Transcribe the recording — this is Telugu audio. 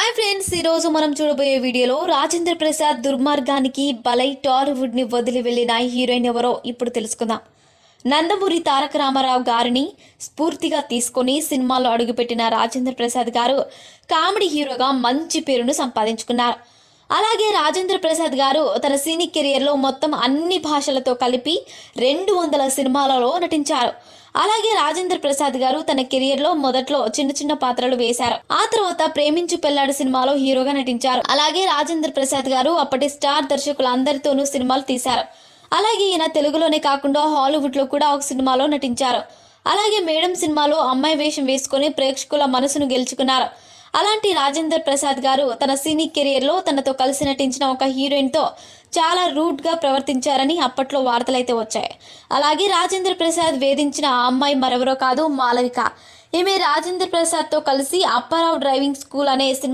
హాయ్ ఫ్రెండ్స్, ఈరోజు మనం చూడబోయే వీడియోలో రాజేంద్ర ప్రసాద్ దుర్మార్గానికి బలై టాలీవుడ్ని వదిలి వెళ్ళిన హీరోయిన్ ఎవరో ఇప్పుడు తెలుసుకుందాం. నందమూరి తారక రామారావు గారిని స్ఫూర్తిగా తీసుకొని సినిమాలో అడుగుపెట్టిన రాజేంద్ర ప్రసాద్ గారు కామెడీ హీరోగా మంచి పేరును సంపాదించుకున్నారు. అలాగే రాజేంద్ర ప్రసాద్ గారు తన సినీ కెరియర్లో మొత్తం అన్ని భాషలతో కలిపి 200 సినిమాలలో నటించారు. అలాగే రాజేంద్ర ప్రసాద్ గారు తన కెరియర్లో మొదట్లో చిన్న చిన్న పాత్రలు వేశారు. ఆ తర్వాత ప్రేమించు పెళ్లాడు సినిమాలో హీరోగా నటించారు. అలాగే రాజేంద్ర ప్రసాద్ గారు అప్పటి స్టార్ దర్శకులందరితోనూ సినిమాలు తీశారు. అలాగే ఈయన తెలుగులోనే కాకుండా హాలీవుడ్లో కూడా ఒక సినిమాలో నటించారు. అలాగే మేడం సినిమాలో అమ్మాయి వేషం వేసుకొని ప్రేక్షకుల మనసును గెలుచుకున్నారు. అలాంటి రాజేంద్ర ప్రసాద్ గారు తన సినీ కెరియర్లో తనతో కలిసి నటించిన ఒక హీరోయిన్తో చాలా రూడ్గా ప్రవర్తించారని అప్పట్లో వార్తలైతే వచ్చాయి. అలాగే రాజేంద్ర ప్రసాద్ వేధించిన ఆ అమ్మాయి మరెవరో కాదు, మాలవిక. ఈమె రాజేంద్ర ప్రసాద్తో కలిసి అప్పారావు డ్రైవింగ్ స్కూల్ అనే సినిమా